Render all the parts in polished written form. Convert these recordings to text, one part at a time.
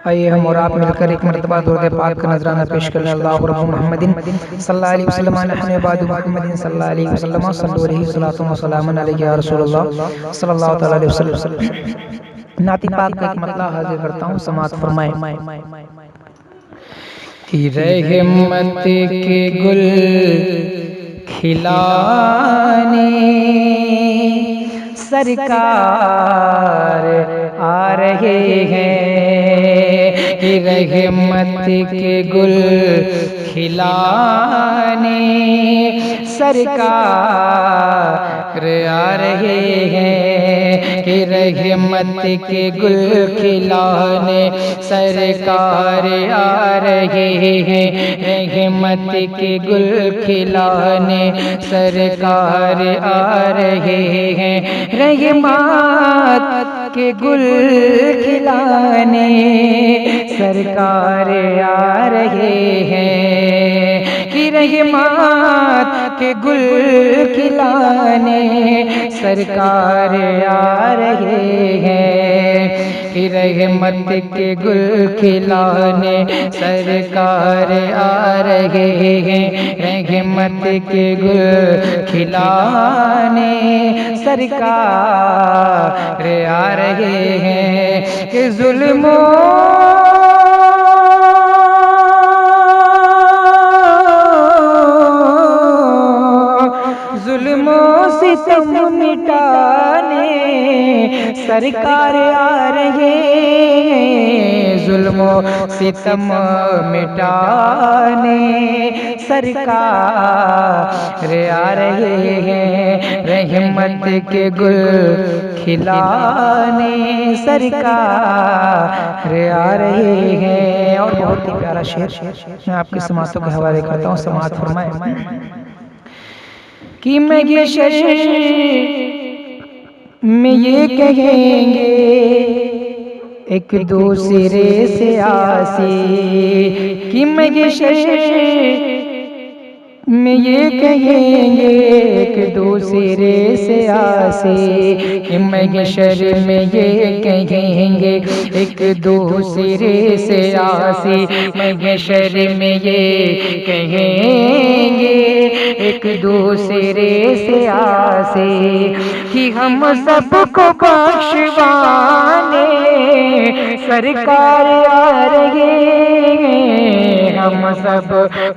آئیے ہم اور آپ مل کر ایک مرتبہ درود پاک کا نذرانہ پیش کریں۔ اللہ رب محمد صلی اللہ علیہ وسلم نحن عباد محمد صلی اللہ علیہ وسلم صلو علیہ صلاۃ و سلام علیہ یا رسول اللہ صلی اللہ تعالی علیہ وسلم۔ نعت پاک کا ایک مطلع حاضر کرتا ہوں، سماعت فرمائیں۔ رحمت کے گل کھلانے سرکار آ رہے ہیں، رحمت کے گل کھلانے سرکار آ رہے ہیں، رحمت کے گل کھلانے سرکار آ رہے ہیں، رحمت کے گل کھلانے سرکار آ رہے ہیں، رحمت کے گل کھلانے سرکار آ رہے ہیں، کہ رحمت کے گل کھلانے سرکار آ رہے ہیں، کہ رحمت کے گل کھلانے سرکار آ رہے ہیں، رحمت کے گل کھلانے سرکار آ رہے ہیں، کہ ظلم و ستم مٹانے سرکار آ رہے ہیں، ظلم و ستم مٹانے سرکار آ رہے ہیں، رحمت کے گل کھلانے سرکار آ رہے ہیں۔ اور بہت ہی پیارا شعر میں آپ کی سماعتوں کے حوالے کرتا ہوں، سماعت فرمائیں۔ کہ میں یہ شعر میں یہ کہیں گے ایک دوسرے سے آسی، کہ میں یہ شعر میں یہ کہیں گے ایک دوسرے سے آسی، کہ میں یہ شعر میں یہ کہیں گے ایک دوسرے سے آسی، میں یہ شعر میں یہ کہیں گے ایک دوسرے سے آسی، کہ ہم سب کو بخشوانے سرکار آ رہے ہیں، ہم سب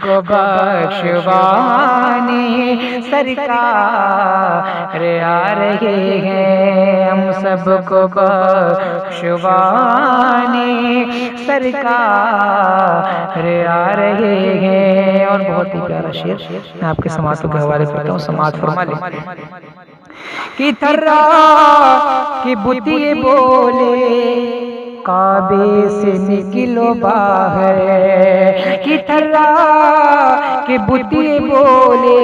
کو بخشوانے سرکار آ رہے ہیں، ہم سب کو بخشوانے سرکار آ رہے ہیں۔ اور بہت ہی پیارا شعر میں آپ کے سماعتوں کے حوالے کرتا ہوں، سماعت فرما لیں۔ کہ تھرا کہ بت یہ بولے کعبے سے نکلو باہر، کہ تھرا کہ بت یہ بولے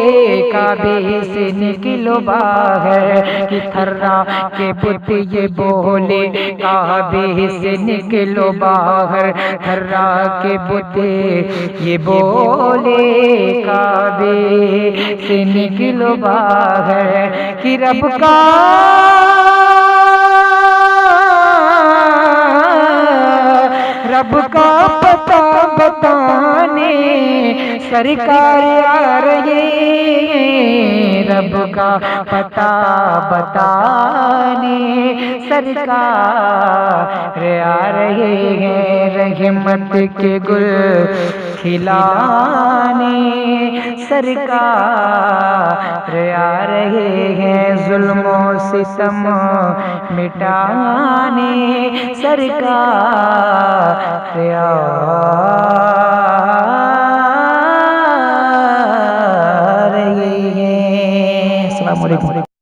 کعبے سے نکلو باہر، کہ تھرا کہ بت یہ بولے کعبے سے نکلو باہر، تھرا کہ بت یہ بولے کعبے سے نکلو باہر، کہ رب کا پتہ بتانے سرکار آ رہے ہیں، رب کا پتہ بتانے سرکار آ رہے ہیں، رحمت کے گل کھلانے سرکار آ رہے ہیں، ظلم و ستم مٹانے سرکار آ